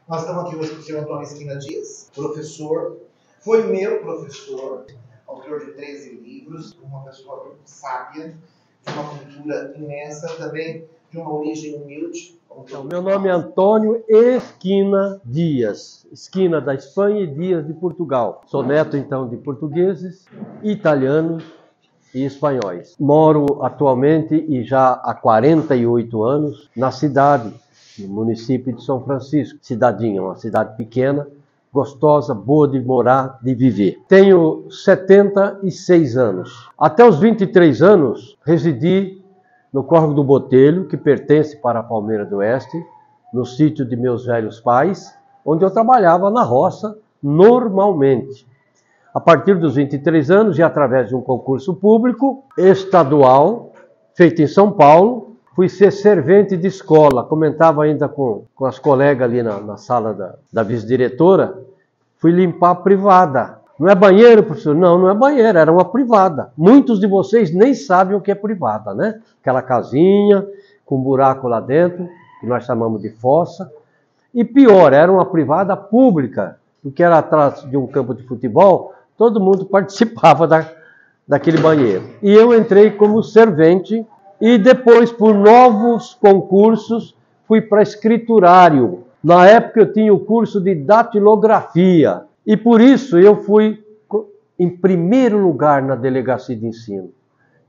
Nós estamos aqui hoje com o senhor Antônio Esquina Dias, professor, foi meu professor, autor de 13 livros, uma pessoa muito sábia, de uma cultura imensa, também de uma origem humilde. Então, meu nome é Antônio Esquina Dias, Esquina da Espanha e Dias de Portugal. Sou neto, então, de portugueses, italianos e espanhóis. Moro atualmente e já há 48 anos na cidade, no município de São Francisco. Cidadinha, uma cidade pequena, gostosa, boa de morar, de viver. Tenho 76 anos. Até os 23 anos, residi no Córrego do Botelho, que pertence para a Palmeira do Oeste, no sítio de meus velhos pais, onde eu trabalhava na roça normalmente. A partir dos 23 anos, e através de um concurso público estadual, feito em São Paulo, fui ser servente de escola. Comentava ainda com as colegas ali na sala da vice-diretora, fui limpar a privada. Não é banheiro, professor? Não, não é banheiro, era uma privada. Muitos de vocês nem sabem o que é privada, né? Aquela casinha com um buraco lá dentro, que nós chamamos de fossa. E pior, era uma privada pública, porque era atrás de um campo de futebol, todo mundo participava daquele banheiro. E eu entrei como servente e depois, por novos concursos, fui para escriturário. Na época eu tinha o curso de datilografia. E por isso eu fui em primeiro lugar na delegacia de ensino.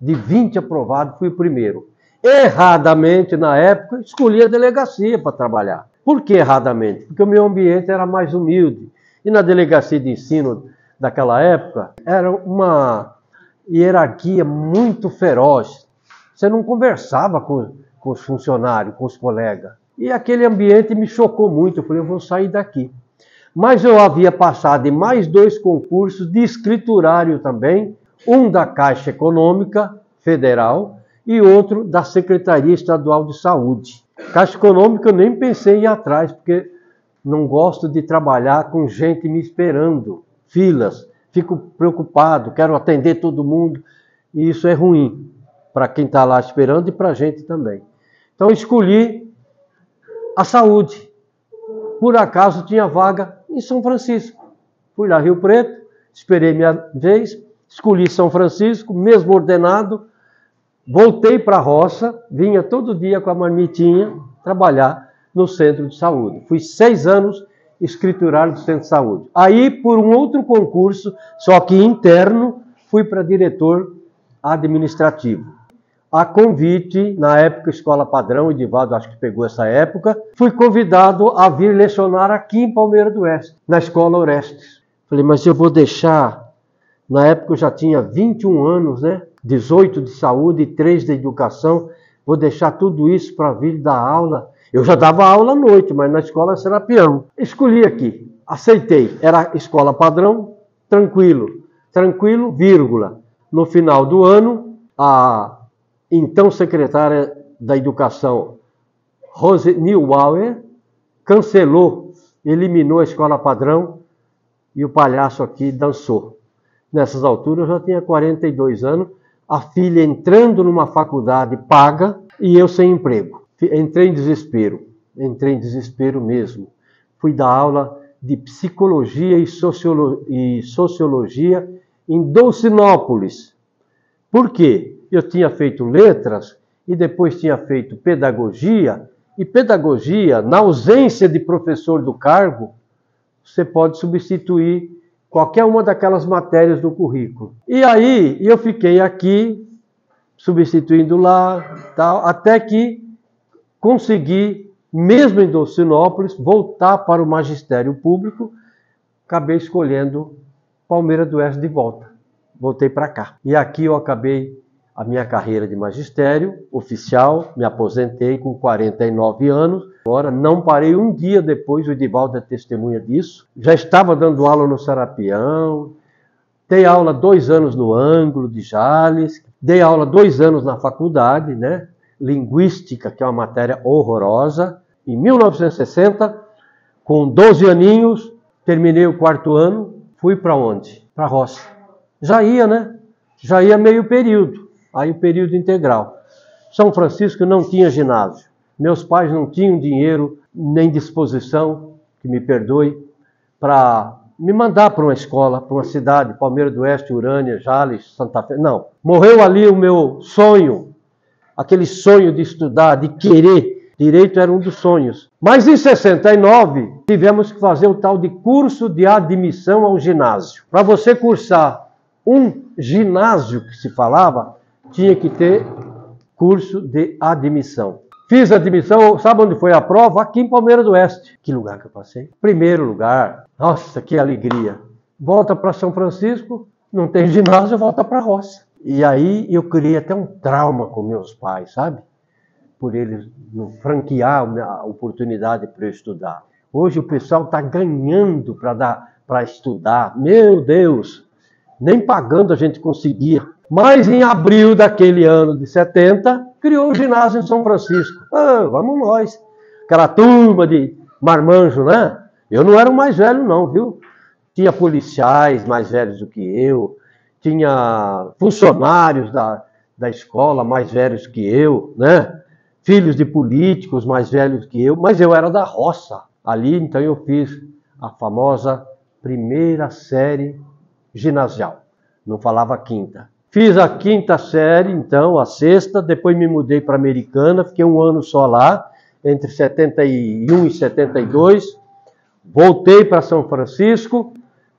De 20 aprovados, fui o primeiro. Erradamente, na época, escolhi a delegacia para trabalhar. Por que erradamente? Porque o meu ambiente era mais humilde. E na delegacia de ensino daquela época, era uma hierarquia muito feroz. Você não conversava com os funcionários, com os colegas. E aquele ambiente me chocou muito. Eu falei, eu vou sair daqui. Mas eu havia passado em mais 2 concursos de escriturário também, um da Caixa Econômica Federal e outro da Secretaria Estadual de Saúde. Caixa Econômica eu nem pensei em ir atrás, porque não gosto de trabalhar com gente me esperando, filas, fico preocupado, quero atender todo mundo, e isso é ruim para quem está lá esperando e para a gente também. Então escolhi a saúde. Por acaso tinha vaga em São Francisco. Fui lá Rio Preto, esperei minha vez, escolhi São Francisco, mesmo ordenado, voltei para a roça, vinha todo dia com a marmitinha trabalhar no centro de saúde. Fui 6 anos escriturário do centro de saúde. Aí, por um outro concurso, só que interno, fui para diretor administrativo. A convite, na época, Escola Padrão, o Edivaldo acho que pegou essa época, fui convidado a vir lecionar aqui em Palmeira do Oeste, na Escola Orestes. Falei, mas eu vou deixar, na época eu já tinha 21 anos, né? 18 de saúde e 3 de educação, vou deixar tudo isso para vir dar aula. Eu já dava aula à noite, mas na escola Serapião. Escolhi aqui, aceitei, era Escola Padrão, tranquilo, vírgula. No final do ano, a então secretária da Educação, Rose Niewauer, cancelou, eliminou a Escola Padrão e o palhaço aqui dançou. Nessas alturas eu já tinha 42 anos, a filha entrando numa faculdade paga e eu sem emprego. Entrei em desespero mesmo. Fui dar aula de psicologia e sociologia em Dolcinópolis. Por quê? Eu tinha feito letras e depois tinha feito pedagogia, e pedagogia, na ausência de professor do cargo, você pode substituir qualquer uma daquelas matérias do currículo. E aí eu fiquei aqui, substituindo lá, tal, até que consegui, mesmo em Dolcinópolis, voltar para o magistério público, acabei escolhendo Palmeira do Oeste de volta. Voltei para cá. E aqui eu acabei a minha carreira de magistério oficial, me aposentei com 49 anos. Agora, não parei um dia depois, o Edivaldo é testemunha disso. Já estava dando aula no Serapião, dei aula 2 anos no Ângulo de Jales, dei aula 2 anos na faculdade, né? Linguística, que é uma matéria horrorosa. Em 1960, com 12 aninhos, terminei o 4º ano, fui para onde? Para a roça. Já ia, né? Já ia meio período. Aí o período integral. São Francisco não tinha ginásio. Meus pais não tinham dinheiro nem disposição, que me perdoe, para me mandar para uma escola, para uma cidade, Palmeira do Oeste, Urânia, Jales, Santa Fé. Não. Morreu ali o meu sonho, aquele sonho de estudar, de querer. Direito era um dos sonhos. Mas em 69, tivemos que fazer o tal de curso de admissão ao ginásio. Para você cursar um ginásio, que se falava, tinha que ter curso de admissão. Fiz a admissão, sabe onde foi a prova? Aqui em Palmeira do Oeste. Que lugar que eu passei? Primeiro lugar. Nossa, que alegria. Volta para São Francisco, não tem ginásio, volta para a roça. E aí eu criei até um trauma com meus pais, sabe? Por eles não franquear a oportunidade para eu estudar. Hoje o pessoal está ganhando para estudar. Meu Deus! Nem pagando a gente conseguia. Mas em abril daquele ano de 70, criou o ginásio em São Francisco. Vamos nós. Aquela turma de marmanjo, né? Eu não era o mais velho não, viu? Tinha policiais mais velhos do que eu, tinha funcionários da escola mais velhos que eu, né? Filhos de políticos mais velhos que eu, mas eu era da roça. Ali, então, eu fiz a famosa primeira série ginasial. Não falava quinta. Fiz a quinta série, então, a sexta, depois me mudei para Americana, fiquei um ano só lá, entre 71 e 72, voltei para São Francisco,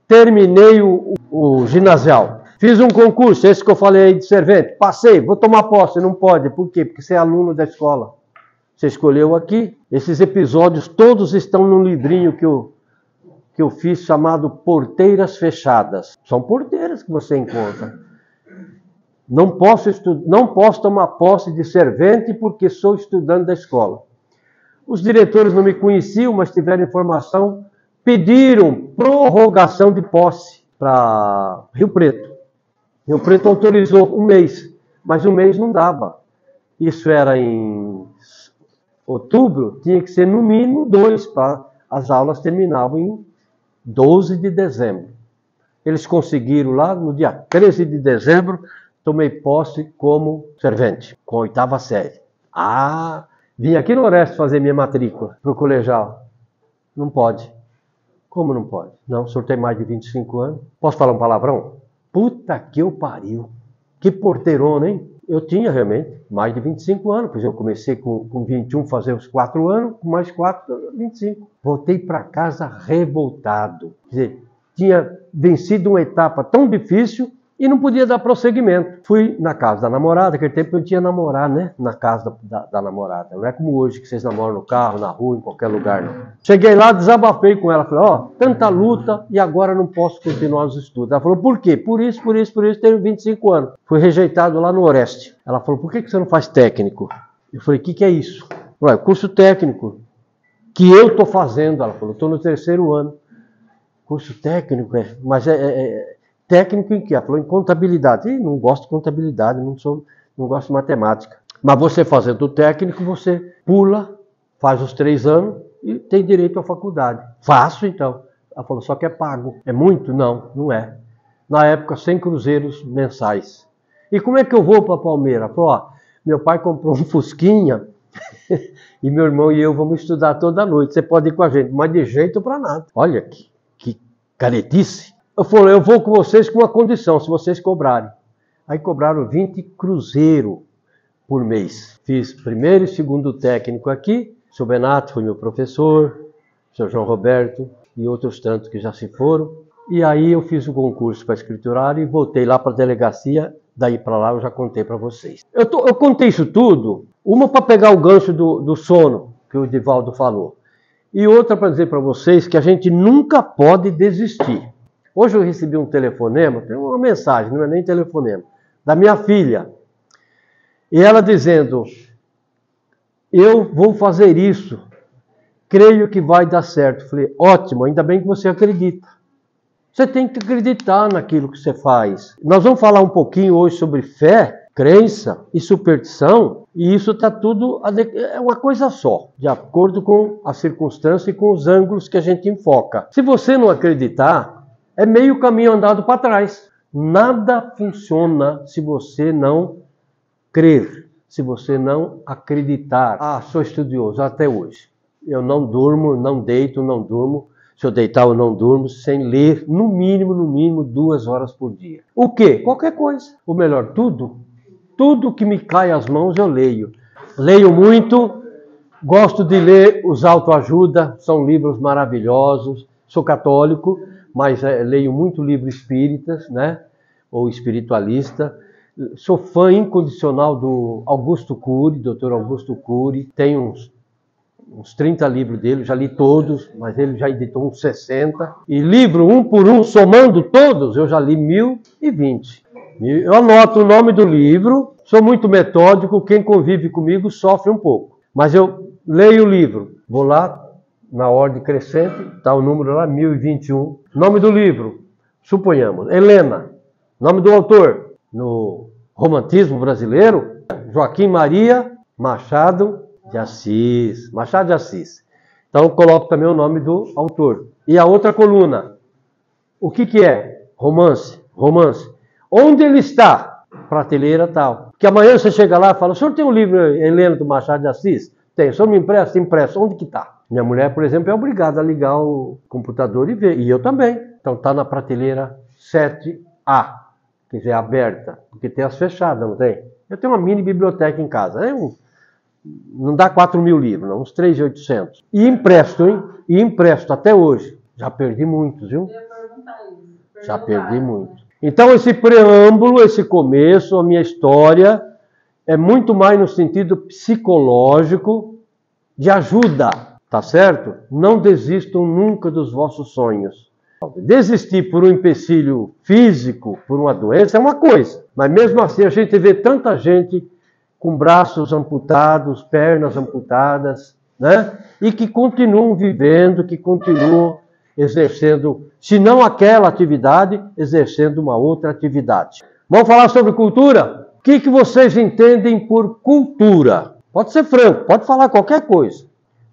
terminei o ginasial. Fiz um concurso, esse que eu falei aí de servente, passei, vou tomar posse, não pode, por quê? Porque você é aluno da escola. Você escolheu aqui, esses episódios todos estão num livrinho que eu fiz chamado Porteiras Fechadas. São porteiras que você encontra. Não posso tomar posse de servente porque sou estudante da escola. Os diretores não me conheciam, mas tiveram informação, pediram prorrogação de posse para Rio Preto. Rio Preto autorizou um mês, mas um mês não dava. Isso era em outubro, tinha que ser no mínimo 2, as aulas terminavam em 12 de dezembro. Eles conseguiram lá, no dia 13 de dezembro, tomei posse como servente, com a 8ª série. Vim aqui no Oeste fazer minha matrícula para o colegial. Não pode. Como não pode? Não, o senhor tem mais de 25 anos. Posso falar um palavrão? Puta que eu pariu. Que porteirona, hein? Eu tinha realmente mais de 25 anos, pois eu comecei com 21, fazer os 4 anos, com mais 4, 25. Voltei para casa revoltado. Quer dizer, tinha vencido uma etapa tão difícil e não podia dar prosseguimento. Fui na casa da namorada, naquele tempo eu tinha namorar, né? Na casa da namorada. Não é como hoje, que vocês namoram no carro, na rua, em qualquer lugar, não. Cheguei lá, desabafei com ela. Falei, tanta luta e agora não posso continuar os estudos. Ela falou, por quê? Por isso, tenho 25 anos. Fui rejeitado lá no Oeste. Ela falou, por que você não faz técnico? Eu falei, o que é isso? Ué, curso técnico que eu estou fazendo. Ela falou, estou no 3º ano. Curso técnico, mas técnico em que? Ela falou, em contabilidade. Não gosto de contabilidade, não gosto de matemática. Mas você fazendo o técnico, você pula, faz os 3 anos e tem direito à faculdade. Faço, então. Ela falou, só que é pago. É muito? Não, não é. Na época, 100 cruzeiros mensais. E como é que eu vou para Palmeira? Ela falou, meu pai comprou um Fusquinha e meu irmão e eu vamos estudar toda noite. Você pode ir com a gente, mas de jeito para nada. Olha que caretice. Eu falei, eu vou com vocês com uma condição, se vocês cobrarem. Aí cobraram 20 cruzeiros por mês. Fiz 1º e 2º técnico aqui. O seu Benato foi meu professor, o seu João Roberto e outros tantos que já se foram. E aí eu fiz o concurso para escriturário e voltei lá para a delegacia. Daí para lá eu já contei para vocês. Eu contei isso tudo, uma para pegar o gancho do sono, que o Divaldo falou. E outra para dizer para vocês que a gente nunca pode desistir. Hoje eu recebi um telefonema, tem uma mensagem, não é nem telefonema, da minha filha. E ela dizendo, eu vou fazer isso, creio que vai dar certo. Falei, ótimo, ainda bem que você acredita. Você tem que acreditar naquilo que você faz. Nós vamos falar um pouquinho hoje sobre fé, crença e superstição, e isso está tudo, é uma coisa só, de acordo com a circunstância e com os ângulos que a gente enfoca. Se você não acreditar, é meio caminho andado para trás. Nada funciona se você não crer, se você não acreditar. Sou estudioso até hoje. eu não durmo, não deito, não durmo. Se eu deitar, eu não durmo sem ler, no mínimo, 2 horas por dia. O quê? Qualquer coisa. Ou melhor, tudo. Tudo que me cai às mãos eu leio. Leio muito, gosto de ler os autoajuda, são livros maravilhosos. Sou católico, mas leio muito livro espíritas, né? Ou espiritualista. Sou fã incondicional do Augusto Cury, Dr. Augusto Cury. Tenho uns 30 livros dele, já li todos, mas ele já editou uns 60. E livro um por um, somando todos, eu já li 1020. Eu anoto o nome do livro, sou muito metódico, quem convive comigo sofre um pouco. Mas eu leio o livro, vou lá, na ordem crescente, está o número lá, 1021. Nome do livro, suponhamos, Helena. Nome do autor, no romantismo brasileiro, Joaquim Maria Machado de Assis. Machado de Assis. Então eu coloco também o nome do autor. E a outra coluna, o que é? Romance. Onde ele está? Prateleira tal. Que amanhã você chega lá e fala, o senhor tem um livro Helena do Machado de Assis? Tem. O senhor me empresta? Impresso. Onde que está? Minha mulher, por exemplo, é obrigada a ligar o computador e ver. E eu também. Então está na prateleira 7A. Quer dizer, aberta. Porque tem as fechadas, não tem? Eu tenho uma mini biblioteca em casa. Não dá 4.000 livros, não. Uns 3.800. E empresto, hein? E empresto até hoje. Já perdi muitos, viu? Já perdi muitos. Então esse preâmbulo, esse começo, a minha história, é muito mais no sentido psicológico de ajuda, tá certo? Não desistam nunca dos vossos sonhos. Desistir por um empecilho físico, por uma doença, é uma coisa. Mas mesmo assim a gente vê tanta gente com braços amputados, pernas amputadas, né? E que continuam vivendo, que continuam exercendo, se não aquela atividade, exercendo uma outra atividade. Vamos falar sobre cultura? O que vocês entendem por cultura? Pode ser franco, pode falar qualquer coisa.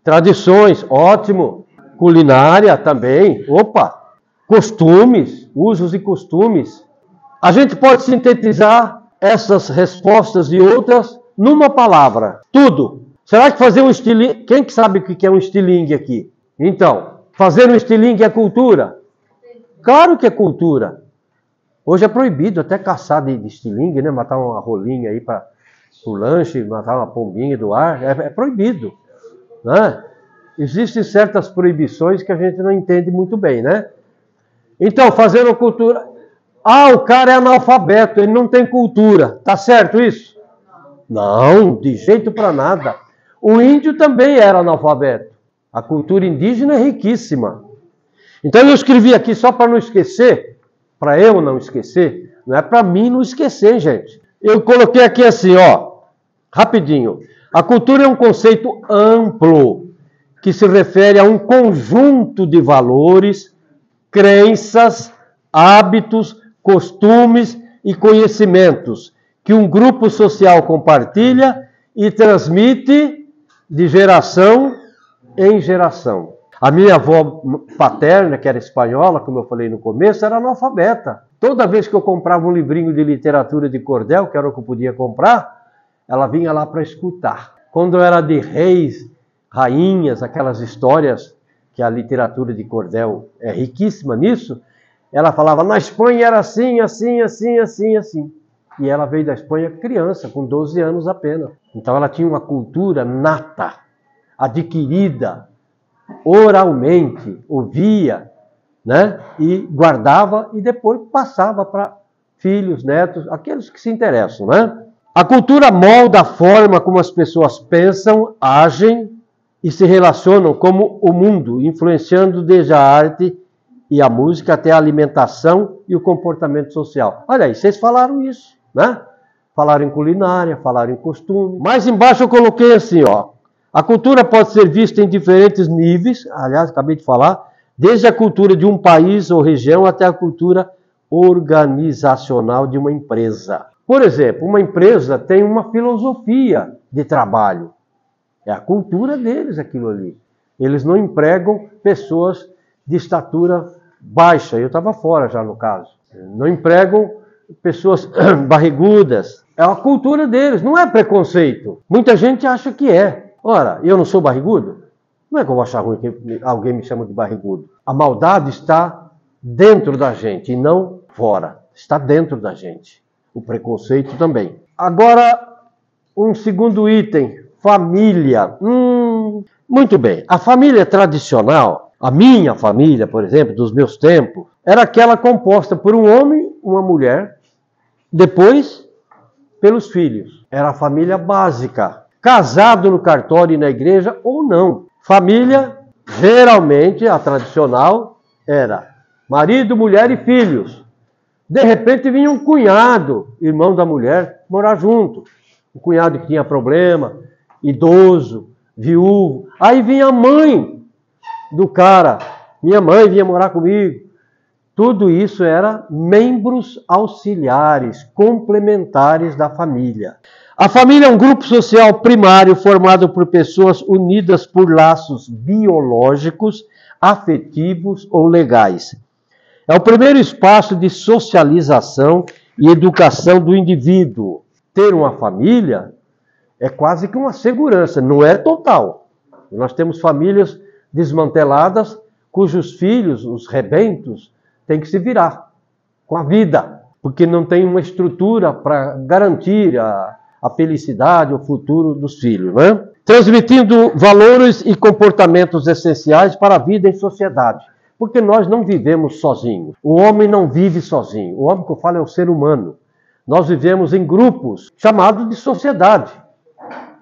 Tradições, ótimo. Culinária também, opa. Costumes, usos e costumes. A gente pode sintetizar essas respostas e outras numa palavra. Tudo. Será que fazer um estilingue... Quem que sabe o que é um estilingue aqui? Então, fazer um estilingue é cultura? Claro que é cultura. Hoje é proibido até caçar de estilingue, né? Matar uma rolinha aí para o lanche, matar uma pombinha do ar. É proibido, né? Existem certas proibições que a gente não entende muito bem, né? Então, fazendo cultura... Ah, o cara é analfabeto, ele não tem cultura. Tá certo isso? Não, de jeito para nada. O índio também era analfabeto. A cultura indígena é riquíssima. Então eu escrevi aqui só para não esquecer, para eu não esquecer, não é para mim não esquecer, gente. Eu coloquei aqui assim, ó, rapidinho. A cultura é um conceito amplo, que se refere a um conjunto de valores, crenças, hábitos, costumes e conhecimentos que um grupo social compartilha e transmite de geração em geração. A minha avó paterna, que era espanhola, como eu falei no começo, era analfabeta. Toda vez que eu comprava um livrinho de literatura de cordel, que era o que eu podia comprar, ela vinha lá para escutar. Quando era de reis, rainhas, aquelas histórias que a literatura de cordel é riquíssima nisso, ela falava, na Espanha era assim, assim, assim, assim, assim. E ela veio da Espanha criança, com 12 anos apenas. Então ela tinha uma cultura nata, adquirida, oralmente, ouvia, né? E guardava e depois passava para filhos, netos, aqueles que se interessam, né? A cultura molda a forma como as pessoas pensam, agem e se relacionam com o mundo, influenciando desde a arte e a música até a alimentação e o comportamento social. Olha aí, vocês falaram isso, né? Falaram em culinária, falaram em costume. Mais embaixo eu coloquei assim, ó. A cultura pode ser vista em diferentes níveis, aliás, acabei de falar, desde a cultura de um país ou região até a cultura organizacional de uma empresa. Por exemplo, uma empresa tem uma filosofia de trabalho. É a cultura deles aquilo ali. Eles não empregam pessoas de estatura baixa. Eu estava fora já no caso. Não empregam pessoas barrigudas. É a cultura deles, não é preconceito. Muita gente acha que é. Ora, eu não sou barrigudo? Como é que eu vou achar ruim que alguém me chama de barrigudo? A maldade está dentro da gente e não fora. Está dentro da gente. O preconceito também. Agora, um segundo item. Família. Muito bem. A família tradicional, a minha família, por exemplo, dos meus tempos, era aquela composta por um homem, uma mulher, depois pelos filhos. Era a família básica. Casado no cartório e na igreja ou não. Família, geralmente, a tradicional, era marido, mulher e filhos. De repente vinha um cunhado, irmão da mulher, morar junto. Um cunhado que tinha problema, idoso, viúvo. Aí vinha a mãe do cara. Minha mãe vinha morar comigo. Tudo isso era membros auxiliares, complementares da família. A família é um grupo social primário formado por pessoas unidas por laços biológicos, afetivos ou legais. É o primeiro espaço de socialização e educação do indivíduo. Ter uma família é quase que uma segurança, não é total. Nós temos famílias desmanteladas cujos filhos, os rebentos, têm que se virar com a vida, porque não tem uma estrutura para garantir a felicidade, o futuro dos filhos, né? Transmitindo valores e comportamentos essenciais para a vida em sociedade. Porque nós não vivemos sozinhos. O homem não vive sozinho. O homem que eu falo é o ser humano. Nós vivemos em grupos chamados de sociedade,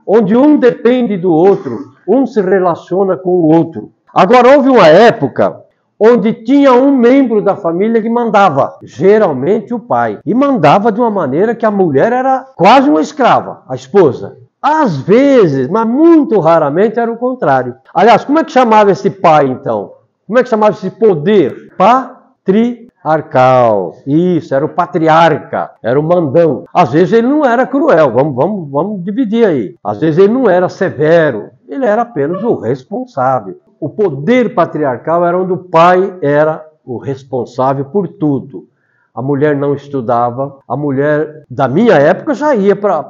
onde um depende do outro, um se relaciona com o outro. Agora, houve uma época onde tinha um membro da família que mandava, geralmente o pai. E mandava de uma maneira que a mulher era quase uma escrava, a esposa. Às vezes, mas muito raramente, era o contrário. Aliás, como é que chamava esse pai, então? Como é que chamava esse poder? Patriarcal. Isso, era o patriarca, era o mandão. Às vezes ele não era cruel, vamos dividir aí. Às vezes ele não era severo, ele era apenas o responsável. O poder patriarcal era onde o pai era o responsável por tudo. A mulher não estudava, a mulher da minha época já ia para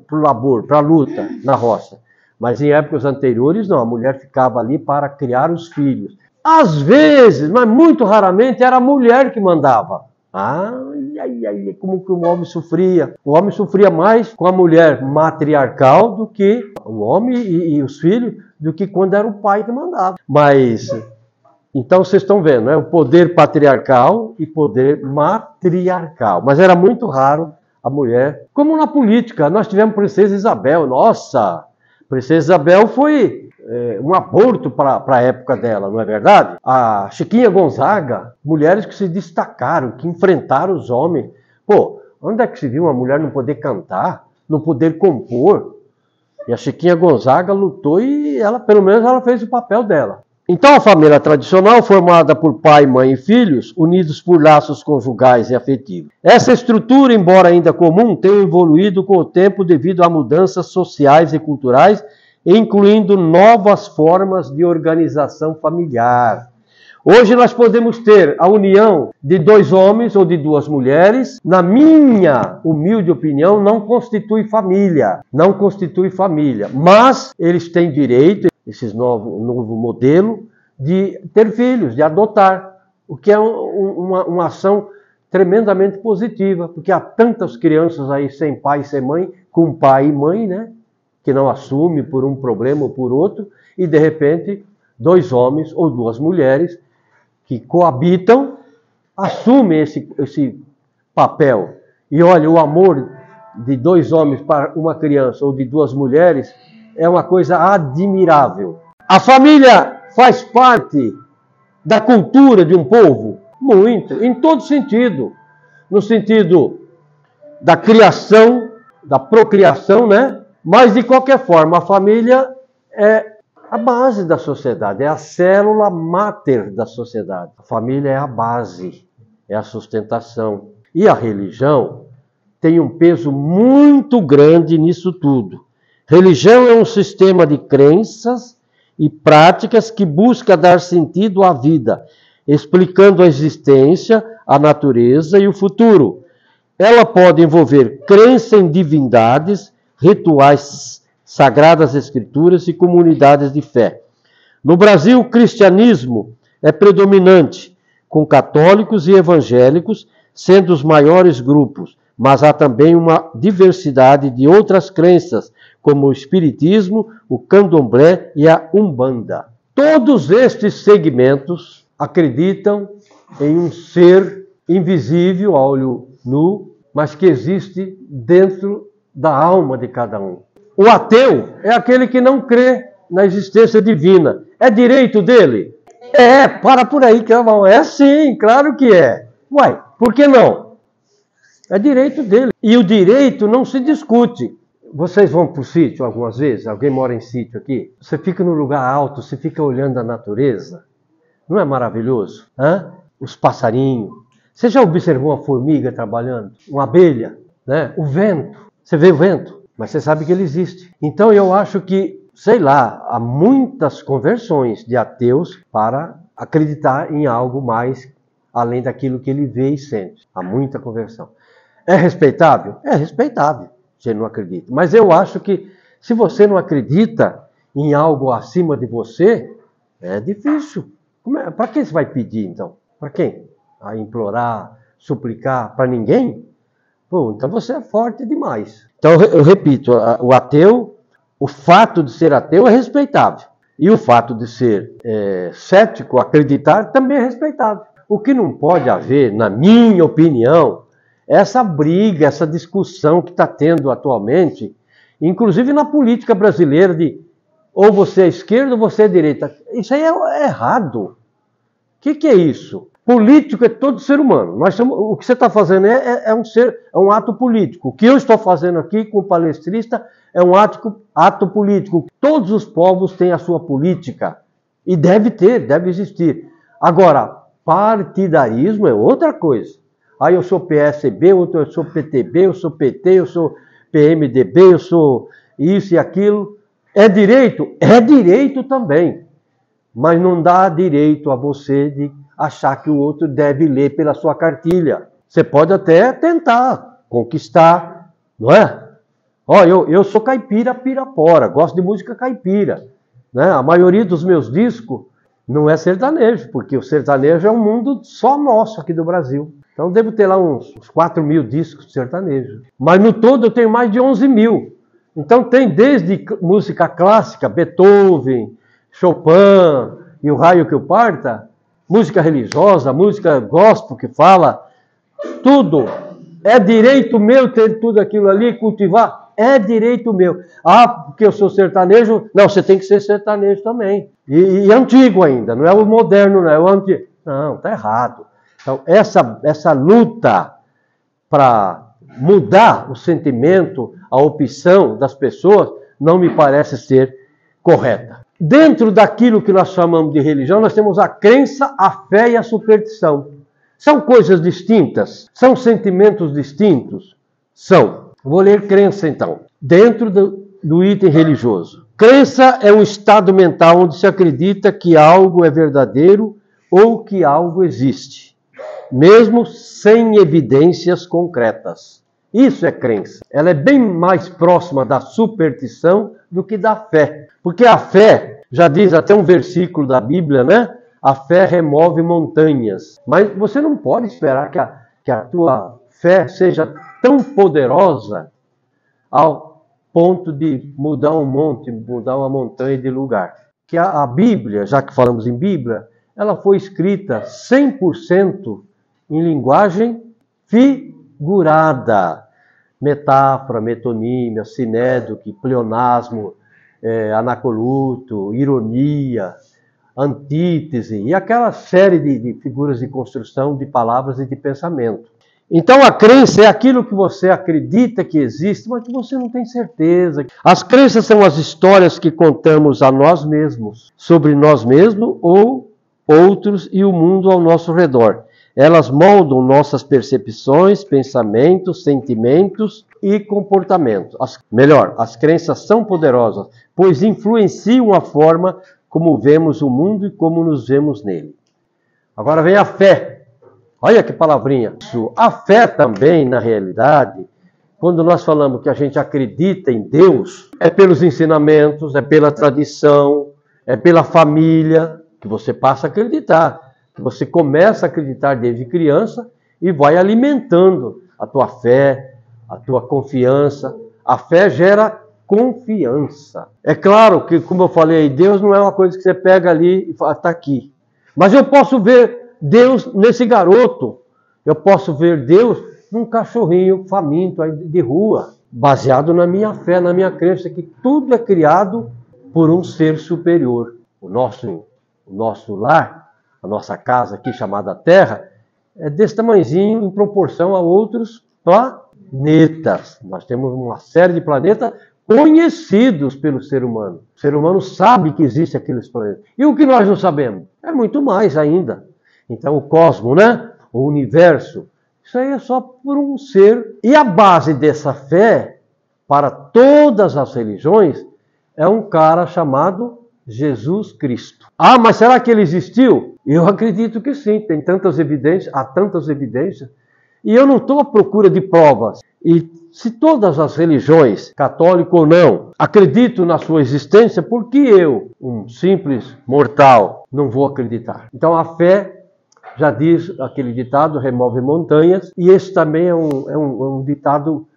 o labor, para a luta na roça. Mas em épocas anteriores não, a mulher ficava ali para criar os filhos. Às vezes, mas muito raramente, era a mulher que mandava. Como que o homem sofria. O homem sofria mais com a mulher matriarcal do que o homem e os filhos, do que quando era o pai que mandava. Mas, então vocês estão vendo, né? O poder patriarcal e poder matriarcal. Mas era muito raro a mulher. Como na política, nós tivemos Princesa Isabel. Nossa, Princesa Isabel foi um aborto para a época dela, não é verdade? A Chiquinha Gonzaga, mulheres que se destacaram, que enfrentaram os homens. Pô, onde é que se viu uma mulher não poder cantar, não poder compor? E a Chiquinha Gonzaga lutou e ela, pelo menos, ela fez o papel dela. Então, a família tradicional, formada por pai, mãe e filhos, unidos por laços conjugais e afetivos. Essa estrutura, embora ainda comum, tem evoluído com o tempo devido a mudanças sociais e culturais, incluindo novas formas de organização familiar. Hoje nós podemos ter a união de 2 homens ou de 2 mulheres. Na minha humilde opinião, não constitui família. Não constitui família. Mas eles têm direito, esse novo modelo, de ter filhos, de adotar. O que é uma ação tremendamente positiva. Porque há tantas crianças aí sem pai e sem mãe, com pai e mãe, né? Que não assume por um problema ou por outro, e de repente 2 homens ou 2 mulheres que coabitam assumem esse papel. E olha, o amor de 2 homens para uma criança ou de 2 mulheres é uma coisa admirável. A família faz parte da cultura de um povo? Muito, em todo sentido. No sentido da criação, da procriação, né? Mas, de qualquer forma, a família é a base da sociedade, é a célula máter da sociedade. A família é a base, é a sustentação. E a religião tem um peso muito grande nisso tudo. Religião é um sistema de crenças e práticas que busca dar sentido à vida, explicando a existência, a natureza e o futuro. Ela pode envolver crença em divindades, rituais, sagradas escrituras e comunidades de fé. No Brasil, o cristianismo é predominante, com católicos e evangélicos sendo os maiores grupos, mas há também uma diversidade de outras crenças, como o espiritismo, o candomblé e a umbanda. Todos estes segmentos acreditam em um ser invisível a olho nu, mas que existe dentro da alma de cada um. O ateu é aquele que não crê na existência divina. É direito dele? Para por aí, que é sim, claro que é. Uai, por que não? É direito dele. E o direito não se discute. Vocês vão para o sítio algumas vezes? Alguém mora em sítio aqui? Você fica num lugar alto, você fica olhando a natureza. Não é maravilhoso? Os passarinhos. Você já observou uma formiga trabalhando? Uma abelha? Né? O vento. Você vê o vento, mas você sabe que ele existe. Então eu acho que, sei lá, há muitas conversões de ateus para acreditar em algo mais além daquilo que ele vê e sente. Há muita conversão. É respeitável? É respeitável, se ele não acredita. Mas eu acho que se você não acredita em algo acima de você, é difícil. Para quem você vai pedir, então? Para quem? A implorar, suplicar? Para ninguém? Pô, então você é forte demais. Então eu repito, o ateu, o fato de ser ateu é respeitável. E o fato de ser cético, acreditar, também é respeitável. O que não pode haver, na minha opinião, é essa briga, essa discussão que está tendo atualmente, inclusive na política brasileira, de ou você é esquerda ou você é direita. Isso aí é errado. O que é isso? Político é todo ser humano. O que você está fazendo é um ato político. O que eu estou fazendo aqui com o palestrista é um ato político. Todos os povos têm a sua política. E deve existir. Agora, partidarismo é outra coisa. Aí eu sou PSB, outro eu sou PTB, eu sou PT, eu sou PMDB, eu sou isso e aquilo. É direito? É direito também. Mas não dá direito a você de achar que o outro deve ler pela sua cartilha. Você pode até tentar conquistar, não é? Eu sou caipira pirapora, gosto de música caipira. Né? A maioria dos meus discos não é sertanejo, porque o sertanejo é um mundo só nosso aqui do Brasil. Então devo ter lá uns 4 mil discos de sertanejo. Mas no todo eu tenho mais de 11 mil. Então tem desde música clássica, Beethoven, Chopin e o raio que o parta, música religiosa, música gospel que fala, tudo. É direito meu ter tudo aquilo ali, cultivar? É direito meu. Porque eu sou sertanejo? Não, você tem que ser sertanejo também. E antigo ainda, não é o moderno, não é o antigo. Não, está errado. Então, essa luta para mudar o sentimento, a opção das pessoas, não me parece ser correta. Dentro daquilo que nós chamamos de religião, nós temos a crença, a fé e a superstição. São coisas distintas? São sentimentos distintos? São. Vou ler crença, então. Dentro do item religioso. Crença é um estado mental onde se acredita que algo é verdadeiro ou que algo existe, mesmo sem evidências concretas. Isso é crença. Ela é bem mais próxima da superstição do que da fé. Porque a fé, já diz até um versículo da Bíblia, né? A fé remove montanhas. Mas você não pode esperar que a tua fé seja tão poderosa ao ponto de mudar um monte, mudar uma montanha de lugar. Que a Bíblia, já que falamos em Bíblia, ela foi escrita 100% em linguagem figurada. Metáfora, metonímia, sinédoque, pleonasmo, anacoluto, ironia, antítese e aquela série de figuras de construção de palavras e de pensamento. Então a crença é aquilo que você acredita que existe, mas que você não tem certeza. As crenças são as histórias que contamos a nós mesmos, sobre nós mesmos ou outros e o mundo ao nosso redor. Elas moldam nossas percepções, pensamentos, sentimentos e comportamentos. As crenças são poderosas, pois influenciam a forma como vemos o mundo e como nos vemos nele. Agora vem a fé. Olha que palavrinha. A fé também, na realidade, quando nós falamos que a gente acredita em Deus, é pelos ensinamentos, é pela tradição, é pela família que você passa a acreditar. Que você começa a acreditar desde criança e vai alimentando a tua fé, a tua confiança. A fé gera confiança. É claro que, como eu falei, Deus não é uma coisa que você pega ali e fala, está aqui. Mas eu posso ver Deus nesse garoto. Eu posso ver Deus num cachorrinho faminto aí de rua, baseado na minha fé, na minha crença, que tudo é criado por um ser superior. O nosso lar, a nossa casa aqui chamada Terra, é desse tamanhozinho em proporção a outros planetas. Nós temos uma série de planetas conhecidos pelo ser humano. O ser humano sabe que existem aqueles planetas. E o que nós não sabemos? É muito mais ainda. Então o cosmos, né? O universo, isso aí é só por um ser. E a base dessa fé, para todas as religiões, é um cara chamado Jesus Cristo. Ah, mas será que ele existiu? Eu acredito que sim, tem tantas evidências, há tantas evidências. E eu não estou à procura de provas. E se todas as religiões, católico ou não, acreditam na sua existência, por que eu, um simples mortal, não vou acreditar? Então a fé, já diz aquele ditado, remove montanhas, e esse também é um ditado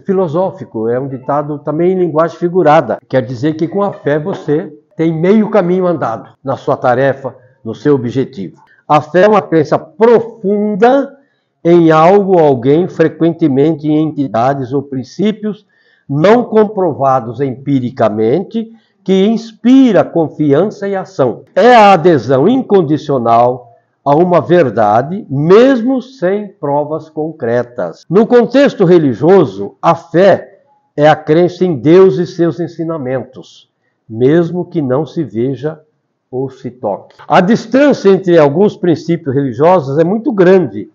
filosófico, é um ditado também em linguagem figurada. Quer dizer que com a fé você tem meio caminho andado na sua tarefa, no seu objetivo. A fé é uma crença profunda em algo ou alguém, frequentemente em entidades ou princípios não comprovados empiricamente, que inspira confiança e ação. É a adesão incondicional a uma verdade, mesmo sem provas concretas. No contexto religioso, a fé é a crença em Deus e seus ensinamentos, mesmo que não se veja ou se toque. A distância entre alguns princípios religiosos é muito grande.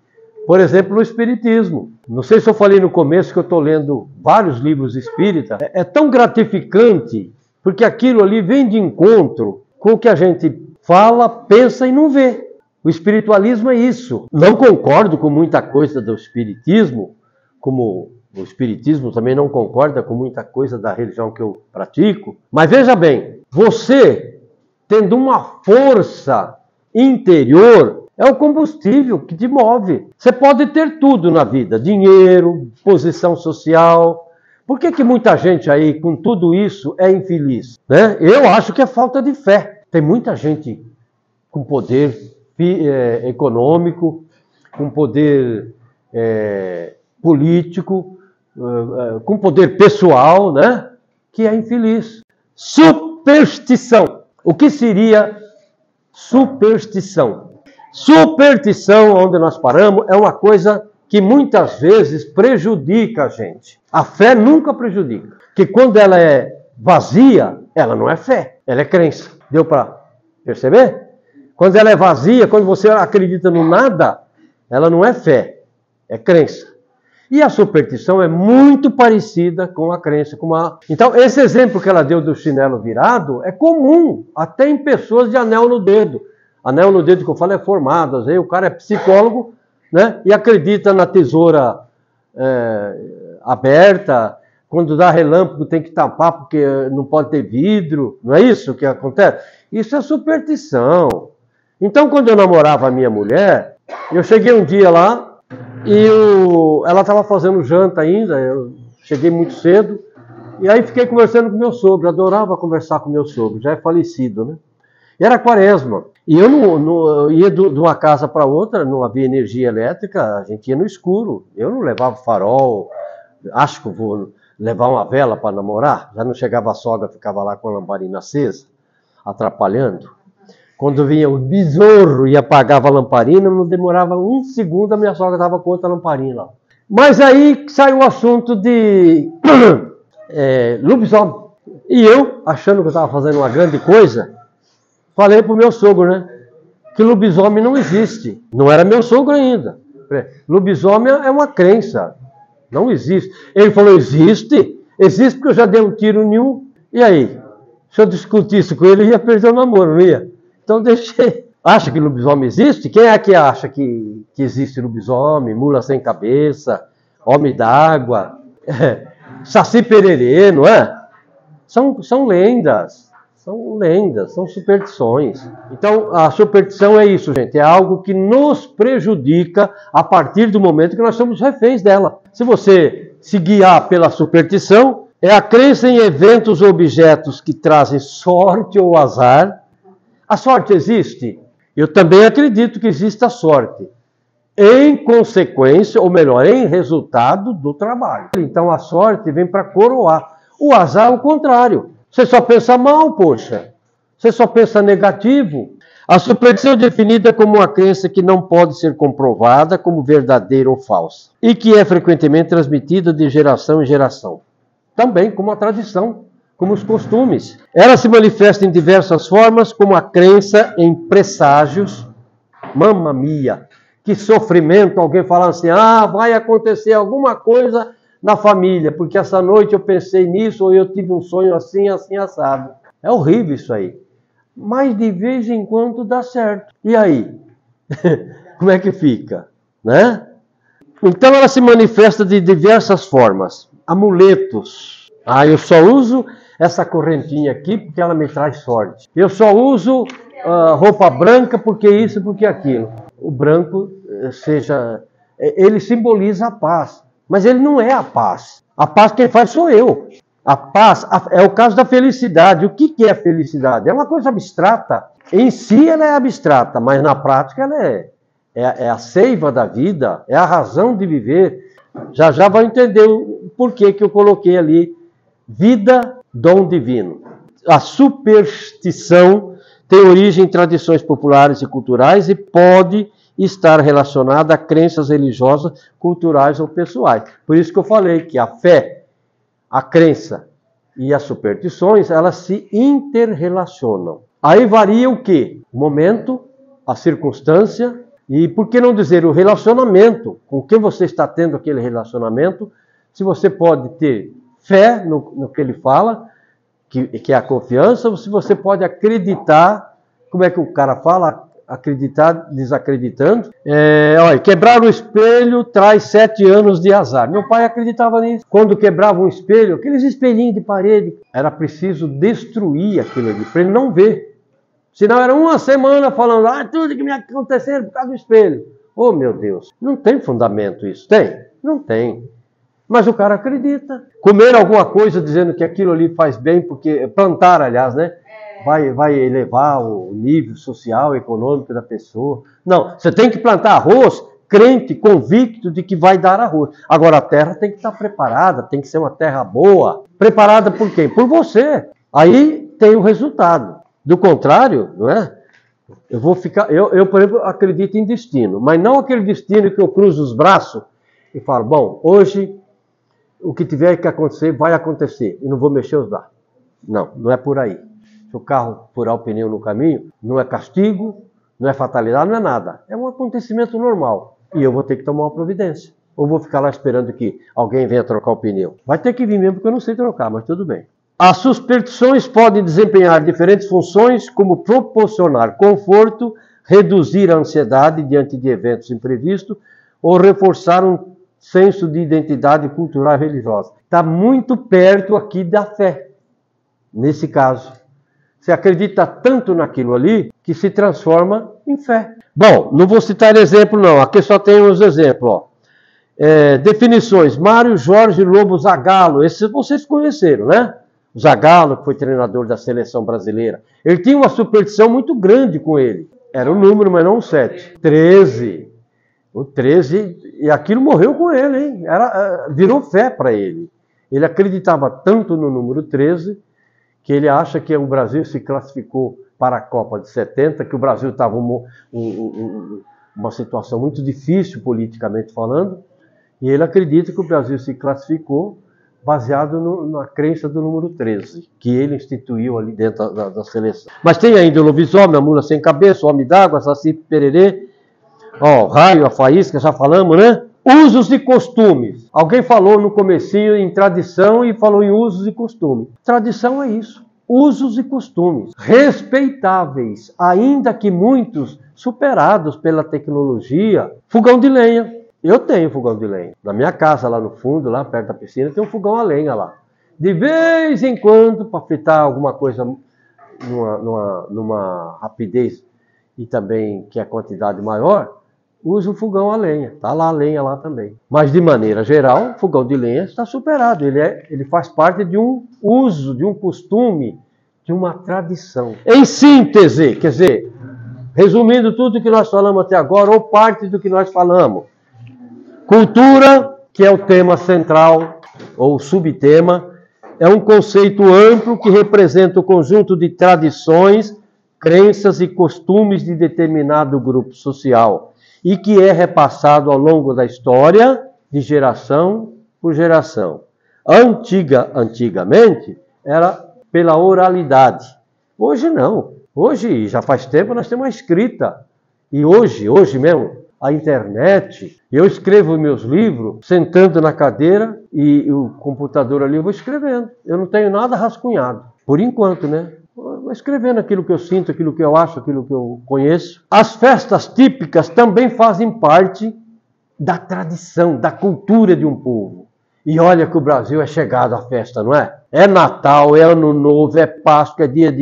Por exemplo, no Espiritismo. Não sei se eu falei no começo que eu estou lendo vários livros espíritas. É tão gratificante, porque aquilo ali vem de encontro com o que a gente fala, pensa e não vê. O espiritualismo é isso. Não concordo com muita coisa do Espiritismo, como o Espiritismo também não concorda com muita coisa da religião que eu pratico. Mas veja bem, você tendo uma força interior, é o combustível que te move. Você pode ter tudo na vida, dinheiro, posição social. Por que muita gente aí, com tudo isso, é infeliz? Né? Eu acho que é falta de fé. Tem muita gente com poder econômico, com poder político, com poder pessoal, né? Que é infeliz. Superstição. O que seria superstição? Superstição, onde nós paramos, é uma coisa que muitas vezes prejudica a gente. A fé nunca prejudica. Porque quando ela é vazia, ela não é fé, ela é crença. Deu para perceber? Quando ela é vazia, quando você acredita no nada, ela não é fé, é crença. E a superstição é muito parecida com a crença. Então, esse exemplo que ela deu do chinelo virado é comum, até em pessoas de anel no dedo. Anel no dedo que eu falo é formado. Às vezes o cara é psicólogo, né, e acredita na tesoura aberta. Quando dá relâmpago tem que tampar porque não pode ter vidro. Não é isso que acontece? Isso é superstição. Então, quando eu namorava a minha mulher, eu cheguei um dia lá e ela estava fazendo janta ainda. Eu cheguei muito cedo e aí fiquei conversando com meu sogro. Eu adorava conversar com meu sogro, já é falecido, né? E era quaresma. E eu não ia de uma casa para outra, não havia energia elétrica, a gente ia no escuro. Eu não levava farol, acho que eu vou levar uma vela para namorar. Já não chegava a sogra, ficava lá com a lamparina acesa, atrapalhando. Quando vinha o besouro e apagava a lamparina, não demorava um segundo, a minha sogra estava com outra lamparina lá. Mas aí saiu o assunto de lobisomem. E eu, achando que eu estava fazendo uma grande coisa, falei para o meu sogro, né? Que lobisomem não existe. Não era meu sogro ainda. Lobisomem é uma crença. Não existe. Ele falou, existe? Existe porque eu já dei um tiro em um. E aí? Se eu discutisse com ele, eu ia perder o namoro, não ia? Então deixei. Acha que lobisomem existe? Quem é que acha que existe lobisomem, mula sem cabeça, homem d'água, saci pererê, não é? São lendas. São lendas, são superstições. Então, a superstição é isso, gente. É algo que nos prejudica a partir do momento que nós somos reféns dela. Se você se guiar pela superstição, é a crença em eventos ou objetos que trazem sorte ou azar. A sorte existe? Eu também acredito que existe a sorte. Em consequência, ou melhor, em resultado do trabalho. Então, a sorte vem para coroar. O azar é o contrário. Você só pensa mal, poxa. Você só pensa negativo. A superstição é definida como uma crença que não pode ser comprovada como verdadeira ou falsa. E que é frequentemente transmitida de geração em geração. Também como a tradição, como os costumes. Ela se manifesta em diversas formas, como a crença em presságios. Mamma mia! Que sofrimento alguém falar assim, vai acontecer alguma coisa na família, porque essa noite eu pensei nisso, ou eu tive um sonho assim, assim, assado. É horrível isso aí. Mas de vez em quando dá certo. E aí? Como é que fica? Né? Então ela se manifesta de diversas formas. Amuletos. Eu só uso essa correntinha aqui porque ela me traz sorte. Eu só uso roupa branca porque isso, porque aquilo. O branco, ele simboliza a paz. Mas ele não é a paz. A paz quem faz sou eu. A paz é o caso da felicidade. O que é a felicidade? É uma coisa abstrata. Em si ela é abstrata, mas na prática ela é a seiva da vida, é a razão de viver. Já vai entender o porquê que eu coloquei ali. Vida, dom divino. A superstição tem origem em tradições populares e culturais e pode estar relacionada a crenças religiosas, culturais ou pessoais. Por isso que eu falei que a fé, a crença e as superstições, elas se interrelacionam. Aí varia o quê? O momento, a circunstância e, por que não dizer, o relacionamento. Com quem você está tendo aquele relacionamento, se você pode ter fé no que ele fala, que é a confiança, ou se você pode acreditar, como é que o cara fala? Acreditar desacreditando. Quebrar o espelho traz 7 anos de azar. Meu pai acreditava nisso. Quando quebrava um espelho, aqueles espelhinhos de parede, era preciso destruir aquilo ali, para ele não ver. Senão era uma semana falando, tudo que me aconteceu por causa do espelho. Oh, meu Deus, não tem fundamento isso. Tem? Não tem. Mas o cara acredita. Comer alguma coisa dizendo que aquilo ali faz bem, porque plantar, aliás, né? Vai elevar o nível social, econômico da pessoa. Não, você tem que plantar arroz, crente, convicto de que vai dar arroz. Agora a terra tem que estar preparada, tem que ser uma terra boa. Preparada por quem? Por você. Aí tem o resultado. Do contrário, não é? Eu, por exemplo, acredito em destino, mas não aquele destino que eu cruzo os braços e falo, bom, hoje o que tiver que acontecer, vai acontecer, e não vou mexer os braços. Não é por aí. Se o carro furar o pneu no caminho, não é castigo, não é fatalidade, não é nada. É um acontecimento normal. E eu vou ter que tomar uma providência. Ou vou ficar lá esperando que alguém venha trocar o pneu. Vai ter que vir mesmo, porque eu não sei trocar, mas tudo bem. As superstições podem desempenhar diferentes funções, como proporcionar conforto, reduzir a ansiedade diante de eventos imprevistos, ou reforçar um senso de identidade cultural e religiosa. Está muito perto aqui da fé, nesse caso. Você acredita tanto naquilo ali que se transforma em fé. Bom, não vou citar exemplo não, aqui só tem uns exemplos. Definições, Mário Jorge Lobo Zagallo, esses vocês conheceram, né? O Zagallo, que foi treinador da seleção brasileira. Ele tinha uma superstição muito grande com ele. Era um número, mas não um 7. 13. O 13, e aquilo morreu com ele, hein? Virou fé para ele. Ele acreditava tanto no número 13, que ele acha que o Brasil se classificou para a Copa de 70, que o Brasil estava uma situação muito difícil politicamente falando, e ele acredita que o Brasil se classificou baseado na crença do número 13, que ele instituiu ali dentro da seleção. Mas tem ainda o lobisomem, a mula sem cabeça, o homem d'água, saci pererê, o raio, a faísca, já falamos, né? Usos e costumes. Alguém falou no comecinho em tradição e falou em usos e costumes. Tradição é isso. Usos e costumes. Respeitáveis, ainda que muitos superados pela tecnologia. Fogão de lenha. Eu tenho fogão de lenha. Na minha casa, lá no fundo, lá perto da piscina, tem um fogão a lenha lá. De vez em quando, para fritar alguma coisa numa rapidez e também que é quantidade maior, usa o fogão a lenha. Está lá a lenha lá também. Mas de maneira geral, o fogão de lenha está superado. Ele faz parte de um uso, de um costume, de uma tradição. Em síntese, quer dizer, resumindo tudo que nós falamos até agora, ou parte do que nós falamos. Cultura, que é o tema central, ou subtema, é um conceito amplo que representa o conjunto de tradições, crenças e costumes de determinado grupo social e que é repassado ao longo da história de geração por geração. Antigamente era pela oralidade. Hoje não. Hoje, já faz tempo, nós temos a escrita. E hoje mesmo, a internet. Eu escrevo meus livros sentando na cadeira e o computador ali eu vou escrevendo. Eu não tenho nada rascunhado. Por enquanto, né? Vou escrevendo aquilo que eu sinto, aquilo que eu acho, aquilo que eu conheço. As festas típicas também fazem parte da tradição, da cultura de um povo. E olha que o Brasil é chegado à festa, não é? É Natal, é Ano Novo, é Páscoa, é dia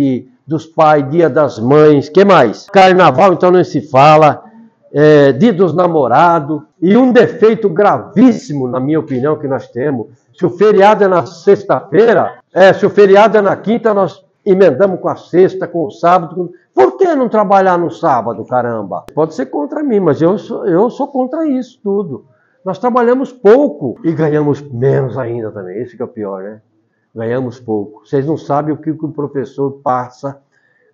dos pais, dia das mães, que mais? Carnaval, então não se fala, dia dos namorados. E um defeito gravíssimo, na minha opinião, que nós temos, se o feriado é na sexta-feira, se o feriado é na quinta, nós emendamos com a sexta, com o sábado. Por que não trabalhar no sábado, caramba? Pode ser contra mim, mas eu sou contra isso tudo. Nós trabalhamos pouco e ganhamos menos ainda também. Esse que é o pior, né? Ganhamos pouco. Vocês não sabem o que o professor passa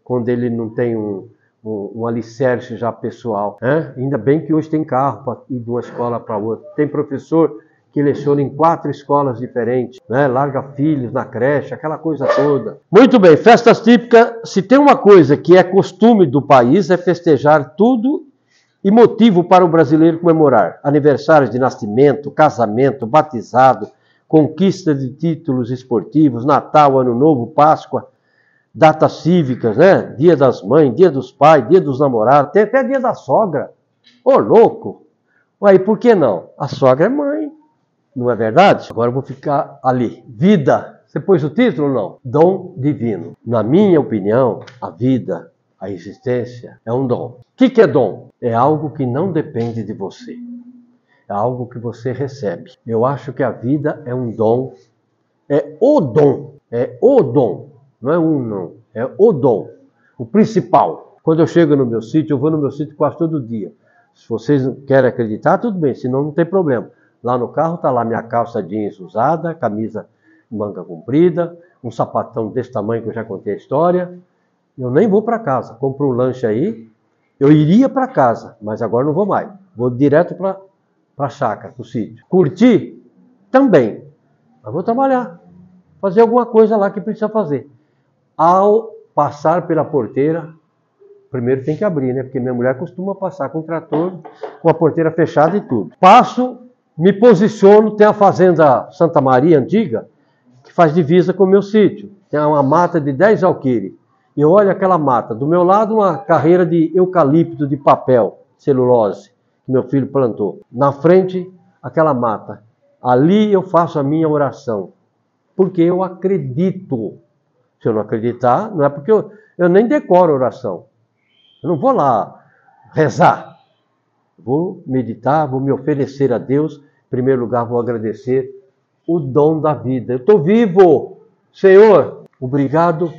quando ele não tem um alicerce já pessoal. Né? Ainda bem que hoje tem carro para ir de uma escola para outra. Tem professor que leciona em 4 escolas diferentes, né? Larga filhos na creche, aquela coisa toda. Muito bem, festas típicas, se tem uma coisa que é costume do país, é festejar tudo e motivo para o brasileiro comemorar. Aniversários de nascimento, casamento, batizado, conquista de títulos esportivos, Natal, Ano Novo, Páscoa, datas cívicas, né? Dia das mães, dia dos pais, dia dos namorados, tem até dia da sogra. Ô, louco! Aí, por que não? A sogra é mãe, não é verdade? Agora eu vou ficar ali. Vida. Você pôs o título ou não? Dom divino. Na minha opinião, a vida, a existência, é um dom. O que é dom? É algo que não depende de você. É algo que você recebe. Eu acho que a vida é um dom. É o dom. É o dom. Não é um não. É o dom. O principal. Quando eu chego no meu sítio, eu vou no meu sítio quase todo dia. Se vocês querem acreditar, tudo bem. Senão não tem problema. Lá no carro está lá minha calça jeans usada, camisa manga comprida, um sapatão desse tamanho que eu já contei a história. Eu nem vou para casa. Compro um lanche aí. Eu iria para casa, mas agora não vou mais. Vou direto para a chácara, para o sítio. Curtir? Também. Mas vou trabalhar. Fazer alguma coisa lá que precisa fazer. Ao passar pela porteira, primeiro tem que abrir, né? Porque minha mulher costuma passar com o trator, com a porteira fechada e tudo. Passo, me posiciono, tem a fazenda Santa Maria antiga, que faz divisa com o meu sítio. Tem uma mata de 10 alqueires. E eu olho aquela mata. Do meu lado, uma carreira de eucalipto de papel, celulose, que meu filho plantou. Na frente, aquela mata. Ali eu faço a minha oração. Porque eu acredito. Se eu não acreditar, não é porque eu nem decoro a oração. Eu não vou lá rezar. Vou meditar, vou me oferecer a Deus. Em primeiro lugar, vou agradecer o dom da vida. Eu estou vivo. Senhor, obrigado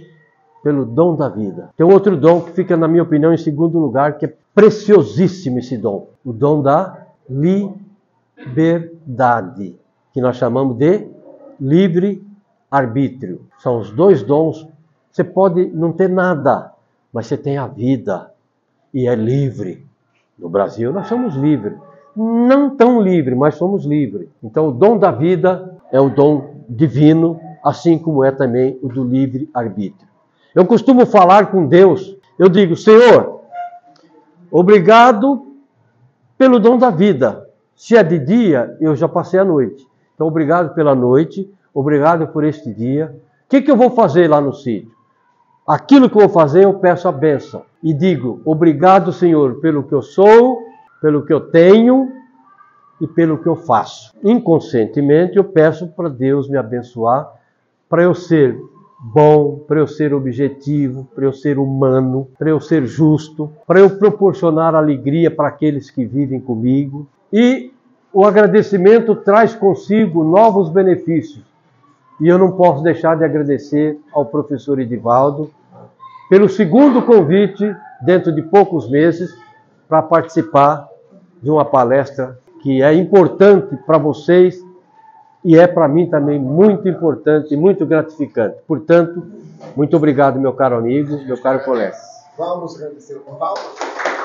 pelo dom da vida. Tem outro dom que fica, na minha opinião, em segundo lugar, que é preciosíssimo esse dom. O dom da liberdade, que nós chamamos de livre-arbítrio. São os 2 dons. Você pode não ter nada, mas você tem a vida e é livre. No Brasil, nós somos livres. Não tão livres, mas somos livres. Então, o dom da vida é o dom divino, assim como é também o do livre-arbítrio. Eu costumo falar com Deus, eu digo, Senhor, obrigado pelo dom da vida. Se é de dia, eu já passei a noite. Então, obrigado pela noite, obrigado por este dia. O que eu vou fazer lá no sítio? Aquilo que eu vou fazer, eu peço a bênção. E digo, obrigado, Senhor, pelo que eu sou, pelo que eu tenho e pelo que eu faço. Inconscientemente, eu peço para Deus me abençoar, para eu ser bom, para eu ser objetivo, para eu ser humano, para eu ser justo, para eu proporcionar alegria para aqueles que vivem comigo. E o agradecimento traz consigo novos benefícios. E eu não posso deixar de agradecer ao professor Edivaldo pelo segundo convite, dentro de poucos meses, para participar de uma palestra que é importante para vocês e é para mim também muito importante e muito gratificante. Portanto, muito obrigado, meu caro amigo, meu caro colega. Vamos agradecer com palmas.